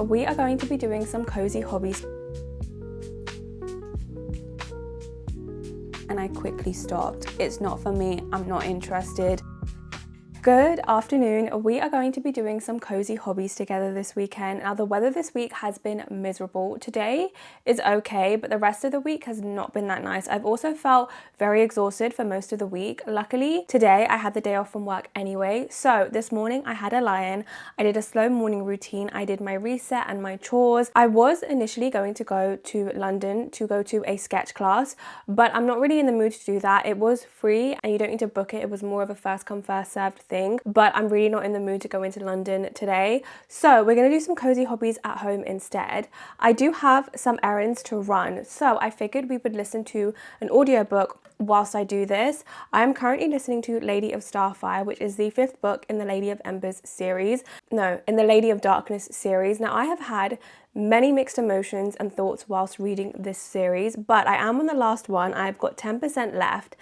We are going to be doing some cozy hobbies. And I quickly stopped. It's not for me, I'm not interested. Good afternoon. We are going to be doing some cozy hobbies together this weekend. Now the weather this week has been miserable. Today is okay, but the rest of the week has not been that nice. I've also felt very exhausted for most of the week. Luckily, today I had the day off from work anyway. So this morning I had a lie-in. I did a slow morning routine. I did my reset and my chores. I was initially going to go to London to go to a sketch class, but I'm not really in the mood to do that. It was free and you don't need to book it. It was more of a first come first served thing. But I'm really not in the mood to go into London today. So we're going to do some cozy hobbies at home instead. I do have some errands to run, so I figured we would listen to an audiobook whilst I do this. I am currently listening to Lady of Starfire, which is the 5th book in the Lady of Embers series. No, in the Lady of Darkness series. Now I have had many mixed emotions and thoughts whilst reading this series, but I am on the last one. I've got 10% left.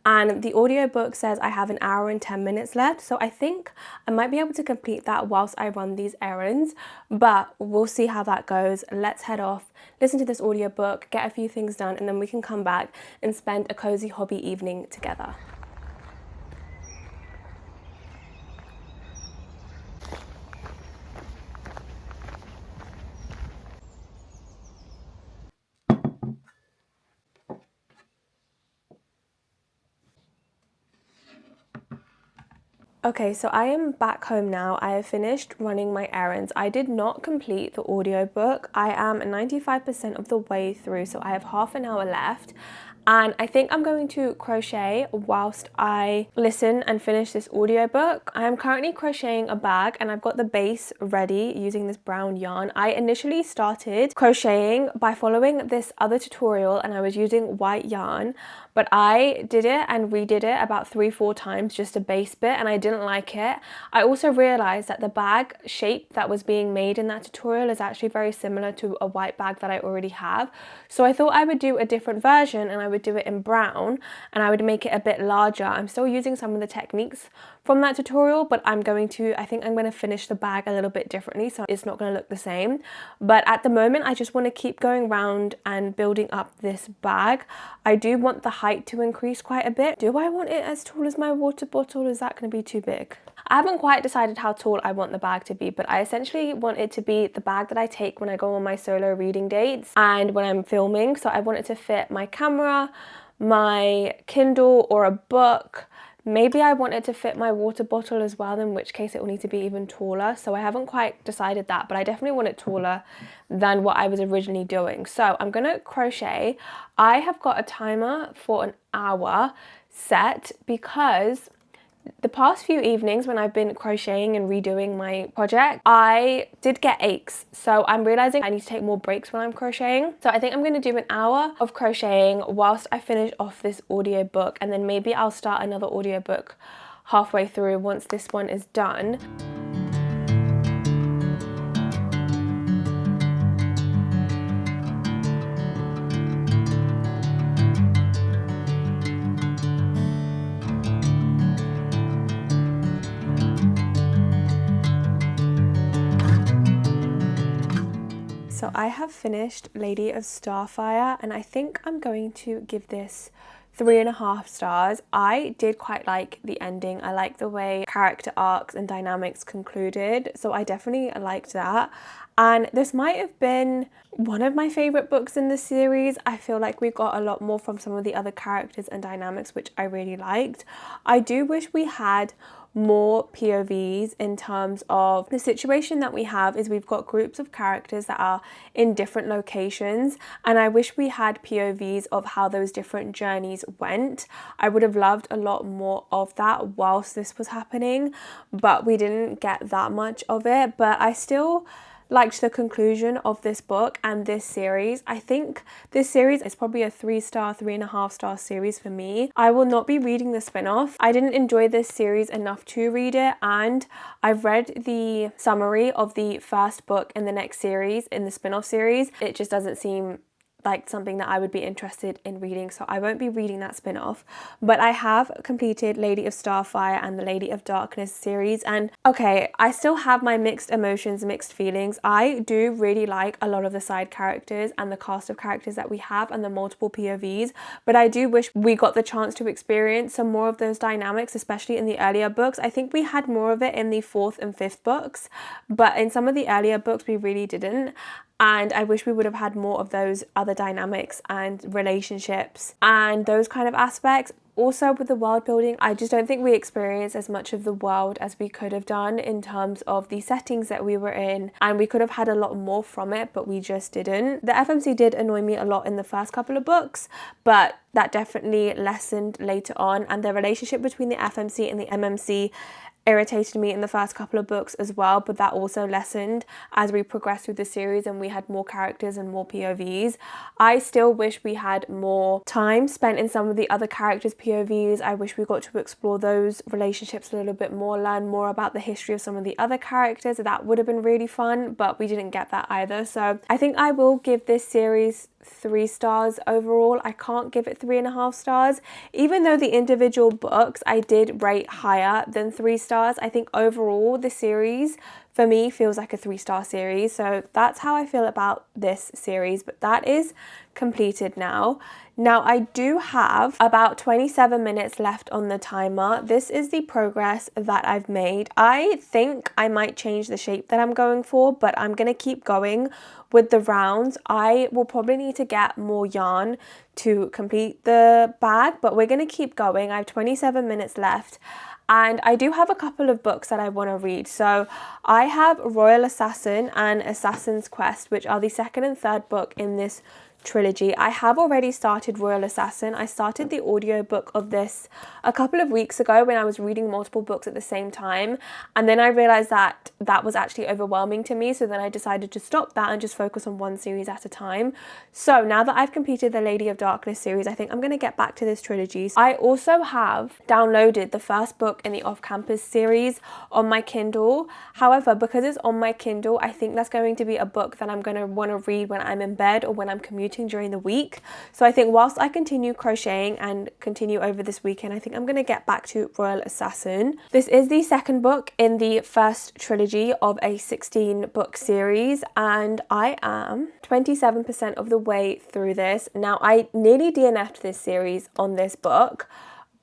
And the audiobook says I have 1 hour and 10 minutes left. So I think I might be able to complete that whilst I run these errands, but we'll see how that goes. Let's head off, listen to this audiobook, get a few things done, and then we can come back and spend a cozy hobby evening together. Okay, so I am back home now. I have finished running my errands. I did not complete the audiobook. I am 95% of the way through, so I have half an hour left. And I think I'm going to crochet whilst I listen and finish this audiobook. I am currently crocheting a bag and I've got the base ready using this brown yarn. I initially started crocheting by following this other tutorial and I was using white yarn, but I did it and redid it about 3-4 times, just a base bit, and I didn't like it. I also realized that the bag shape that was being made in that tutorial is actually very similar to a white bag that I already have. So I thought I would do a different version and I would do it in brown and I would make it a bit larger. I'm still using some of the techniques from that tutorial, but I think I'm going to finish the bag a little bit differently, so it's not going to look the same. But at the moment, I just want to keep going around and building up this bag. I do want the height to increase quite a bit. Do I want it as tall as my water bottle? Is that going to be too big? I haven't quite decided how tall I want the bag to be, but I essentially want it to be the bag that I take when I go on my solo reading dates and when I'm filming. So I want it to fit my camera, my Kindle, or a book. Maybe I want it to fit my water bottle as well, in which case it will need to be even taller. So I haven't quite decided that, but I definitely want it taller than what I was originally doing. So I'm going to crochet. I have got a timer for 1 hour set because the past few evenings when I've been crocheting and redoing my project, I did get aches. So I'm realizing I need to take more breaks when I'm crocheting. So I think I'm going to do 1 hour of crocheting whilst I finish off this audiobook, and then maybe I'll start another audiobook halfway through once this one is done. So I have finished Lady of Starfire and I think I'm going to give this 3.5 stars. I did quite like the ending. I like the way character arcs and dynamics concluded, so I definitely liked that. And this might have been one of my favourite books in the series. I feel like we got a lot more from some of the other characters and dynamics, which I really liked. I do wish we had more POVs in terms of the situation that we have is we've got groups of characters that are in different locations, and I wish we had POVs of how those different journeys went. I would have loved a lot more of that whilst this was happening, but we didn't get that much of it. But I still liked the conclusion of this book and this series. I think this series is probably a 3-star, 3.5-star series for me. I will not be reading the spin-off. I didn't enjoy this series enough to read it, and I've read the summary of the first book in the next series, in the spin-off series. It just doesn't seem like something that I would be interested in reading, so I won't be reading that spin-off. But I have completed Lady of Starfire and the Lady of Darkness series, and okay, I still have my mixed emotions, mixed feelings. I do really like a lot of the side characters and the cast of characters that we have and the multiple POVs, but I do wish we got the chance to experience some more of those dynamics, especially in the earlier books. I think we had more of it in the 4th and 5th books, but in some of the earlier books we really didn't. And I wish we would have had more of those other dynamics and relationships and those kind of aspects. Also with the world building, I just don't think we experienced as much of the world as we could have done in terms of the settings that we were in, and we could have had a lot more from it, but we just didn't. The FMC did annoy me a lot in the first couple of books, but that definitely lessened later on, and the relationship between the FMC and the MMC irritated me in the first couple of books as well, but that also lessened as we progressed through the series and we had more characters and more POVs. I still wish we had more time spent in some of the other characters' POVs. I wish we got to explore those relationships a little bit more, learn more about the history of some of the other characters. That would have been really fun, but we didn't get that either. So I think I will give this series 3 stars overall. I can't give it 3.5 stars, even though the individual books I did rate higher than 3 stars. I think overall the series for me feels like a 3-star series, so that's how I feel about this series. But that is completed now. Now I do have about 27 minutes left on the timer. This is the progress that I've made. I think I might change the shape that I'm going for, but I'm gonna keep going with the rounds. I will probably need to get more yarn to complete the bag, but we're gonna keep going. I have 27 minutes left. And I do have a couple of books that I want to read. So I have Royal Assassin and Assassin's Quest, which are the 2nd and 3rd book in this trilogy. I have already started Royal Assassin. I started the audiobook of this a couple of weeks ago when I was reading multiple books at the same time, and then I realized that that was actually overwhelming to me, so then I decided to stop that and just focus on one series at a time. So now that I've completed the Lady of Darkness series, I think I'm going to get back to this trilogy. I also have downloaded the first book in the Off-Campus series on my Kindle. However, because it's on my Kindle, I think that's going to be a book that I'm going to want to read when I'm in bed or when I'm commuting during the week. So I think whilst I continue crocheting and continue over this weekend, I think I'm going to get back to Royal Assassin. This is the 2nd book in the first trilogy of a 16-book series, and I am 27% of the way through this. Now I nearly DNF'd this series on this book,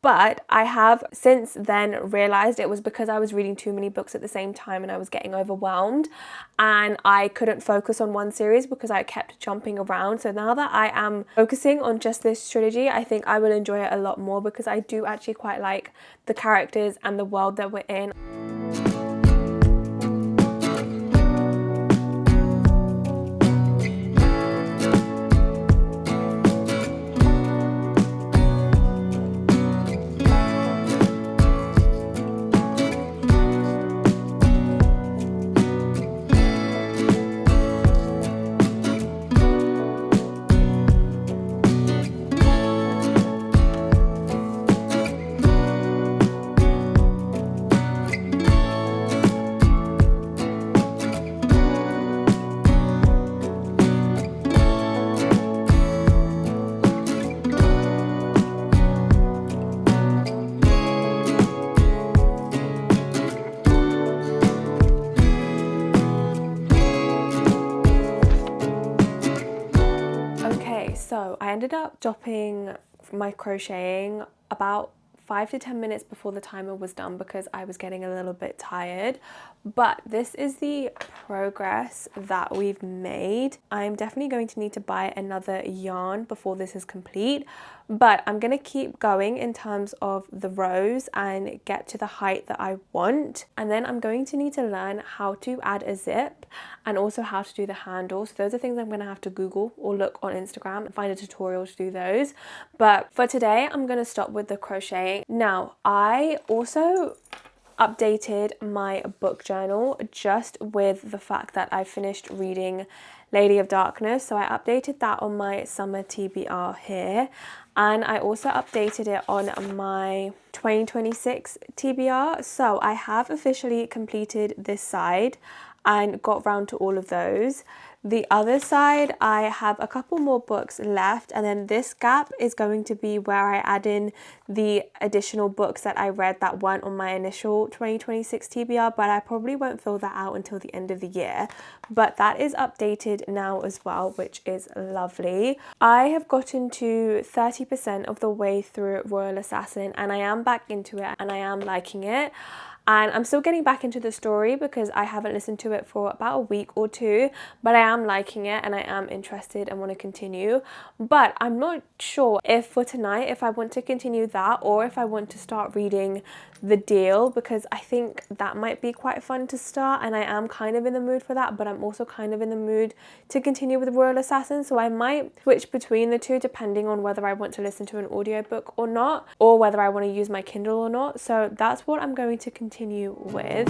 but I have since then realized it was because I was reading too many books at the same time and I was getting overwhelmed and I couldn't focus on one series because I kept jumping around. So now that I am focusing on just this trilogy, I think I will enjoy it a lot more because I do actually quite like the characters and the world that we're in. So I ended up stopping my crocheting about 5 to 10 minutes before the timer was done because I was getting a little bit tired. But this is the progress that we've made. I'm definitely going to need to buy another yarn before this is complete, but I'm going to keep going in terms of the rows and get to the height that I want. And then I'm going to need to learn how to add a zip and also how to do the handle. So those are things I'm going to have to Google or look on Instagram and find a tutorial to do those. But for today, I'm going to stop with the crocheting. Now, I also updated my book journal just with the fact that I finished reading Lady of Darkness. So I updated that on my summer TBR here, and I also updated it on my 2026 TBR. So I have officially completed this side. and got round to all of those. The other side, I have a couple more books left, and then this gap is going to be where I add in the additional books that I read that weren't on my initial 2026 TBR, but I probably won't fill that out until the end of the year. But that is updated now as well, which is lovely. I have gotten to 30% of the way through Royal Assassin, and I am back into it and I am liking it. And I'm still getting back into the story because I haven't listened to it for about a week or two, but I am liking it and I am interested and want to continue. But I'm not sure if for tonight, if I want to continue that or if I want to start reading The Deal, because I think that might be quite fun to start and I am kind of in the mood for that, but I'm also kind of in the mood to continue with Royal Assassin. So I might switch between the two depending on whether I want to listen to an audiobook or not, or whether I want to use my Kindle or not. So that's what I'm going to continue with.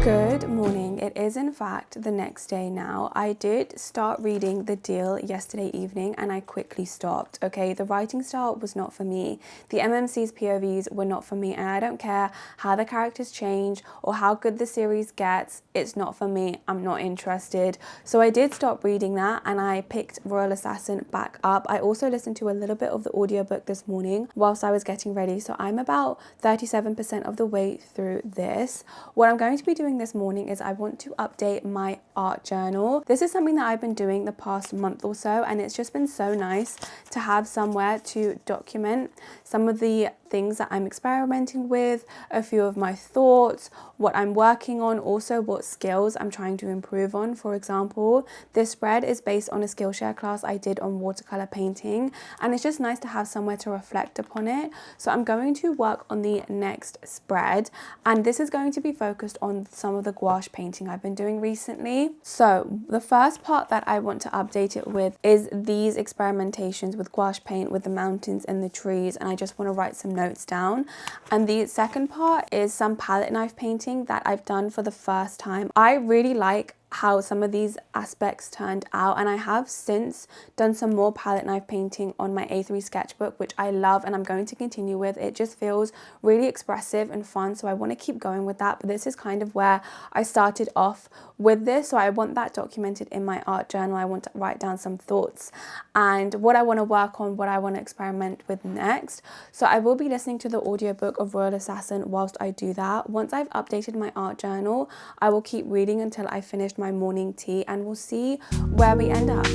Good morning. It is in fact the next day now. I did start reading The Deal yesterday evening and I quickly stopped. Okay, the writing style was not for me. The MMC's POVs were not for me, and I don't care how the characters change or how good the series gets. It's not for me. I'm not interested. So I did stop reading that and I picked Royal Assassin back up. I also listened to a little bit of the audiobook this morning whilst I was getting ready. So I'm about 37% of the way through this. What I'm going to be doing this morning is I want to update my art journal. This is something that I've been doing the past month or so, and it's just been so nice to have somewhere to document some of the things that I'm experimenting with, a few of my thoughts, what I'm working on, also what skills I'm trying to improve on. For example, this spread is based on a Skillshare class I did on watercolor painting, and it's just nice to have somewhere to reflect upon it. So I'm going to work on the next spread, and this is going to be focused on some of the gouache painting I've been doing recently. So the first part that I want to update it with is these experimentations with gouache paint with the mountains and the trees, and I just want to write some notes down. And the second part is some palette knife painting that I've done for the first time. I really like how some of these aspects turned out, and I have since done some more palette knife painting on my A3 sketchbook, which I love and I'm going to continue with. It just feels really expressive and fun, so I want to keep going with that. But this is kind of where I started off with this, so I want that documented in my art journal. I want to write down some thoughts and what I want to work on, what I want to experiment with next. So I will be listening to the audiobook of Royal Assassin whilst I do that. Once I've updated my art journal, I will keep reading until I finish my morning tea, and we'll see where we end up.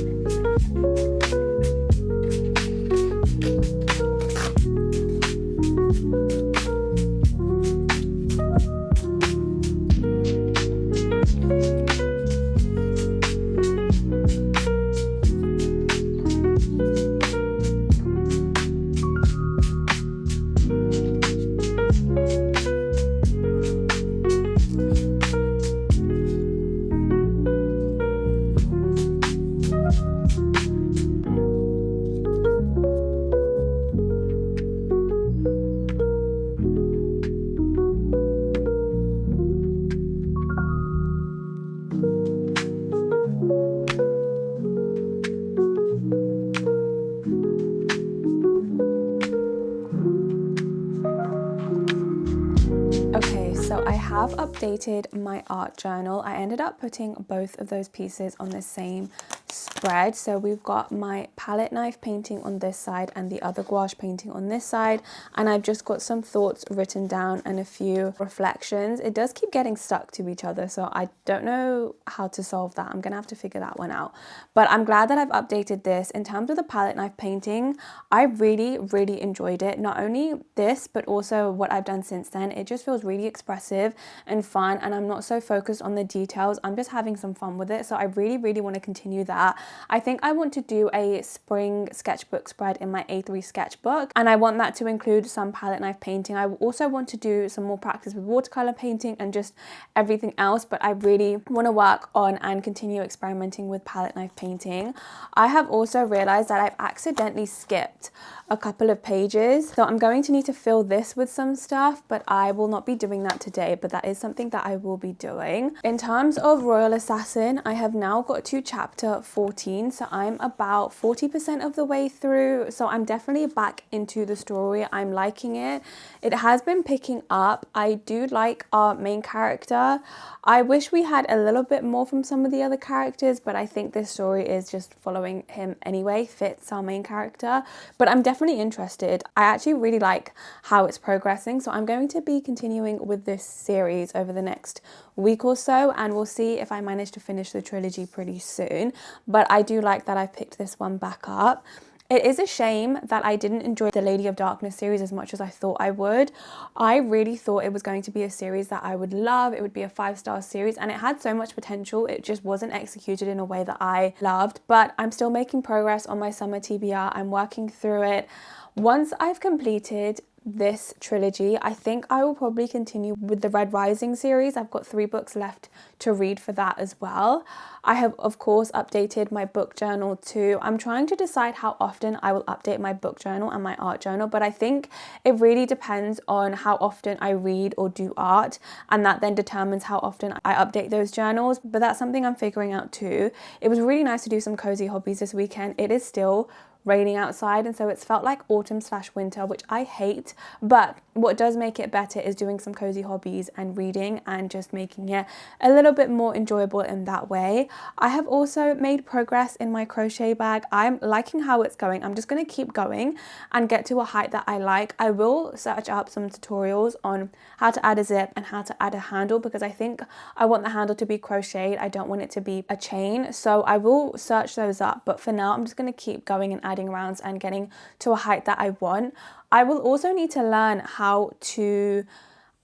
Okay, so I have updated my art journal. I ended up putting both of those pieces on the same spread. So we've got my palette knife painting on this side and the other gouache painting on this side, and I've just got some thoughts written down and a few reflections. It does keep getting stuck to each other, so I don't know how to solve that. I'm gonna have to figure that one out, but I'm glad that I've updated this. In terms of the palette knife painting, I really enjoyed it. Not only this, but also what I've done since then. It just feels really expressive and fun, and I'm not so focused on the details. I'm just having some fun with it, so I really want to continue that. I think I want to do a spring sketchbook spread in my A3 sketchbook, and I want that to include some palette knife painting. I also want to do some more practice with watercolor painting and just everything else, but I really want to work on and continue experimenting with palette knife painting. I have also realized that I've accidentally skipped a couple of pages, so I'm going to need to fill this with some stuff, but I will not be doing that today, but that is something that I will be doing. In terms of Royal Assassin, I have now got to chapter 14 13, so I'm about 40% of the way through. So I'm definitely back into the story. I'm liking it. It has been picking up. I do like our main character. I wish we had a little bit more from some of the other characters, but I think this story is just following him anyway, fits our main character. But I'm definitely interested. I actually really like how it's progressing, so I'm going to be continuing with this series over the next week or so, and we'll see if I manage to finish the trilogy pretty soon. But I do like that I've picked this one back up. It is a shame that I didn't enjoy the Lady of Darkness series as much as I thought I would. I really thought it was going to be a series that I would love. It would be a 5-star series, and it had so much potential. It just wasn't executed in a way that I loved, but I'm still making progress on my summer TBR. I'm working through it. Once I've completed this trilogy, I think I will probably continue with the Red Rising series. I've got 3 books left to read for that as well. I have, of course, updated my book journal too. I'm trying to decide how often I will update my book journal and my art journal, but I think it really depends on how often I read or do art, and that then determines how often I update those journals. But that's something I'm figuring out too. It was really nice to do some cozy hobbies this weekend. It is still raining outside, and so it's felt like autumn/winter, which I hate, but what does make it better is doing some cozy hobbies and reading and just making it a little bit more enjoyable in that way. I have also made progress in my crochet bag. I'm liking how it's going. I'm just going to keep going and get to a height that I like. I will search up some tutorials on how to add a zip and how to add a handle, because I think I want the handle to be crocheted. I don't want it to be a chain, so I will search those up, but for now I'm just going to keep going and adding rounds and getting to a height that I want. I will also need to learn how to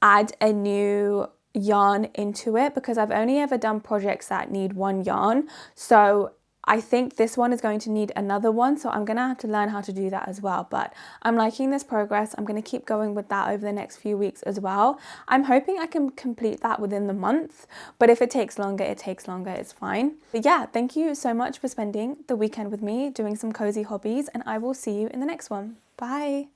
add a new yarn into it, because I've only ever done projects that need 1 yarn. So I think this one is going to need another one, so I'm going to have to learn how to do that as well. But I'm liking this progress. I'm going to keep going with that over the next few weeks as well. I'm hoping I can complete that within the month, but if it takes longer, it takes longer. It's fine. But yeah, thank you so much for spending the weekend with me doing some cozy hobbies, and I will see you in the next one. Bye.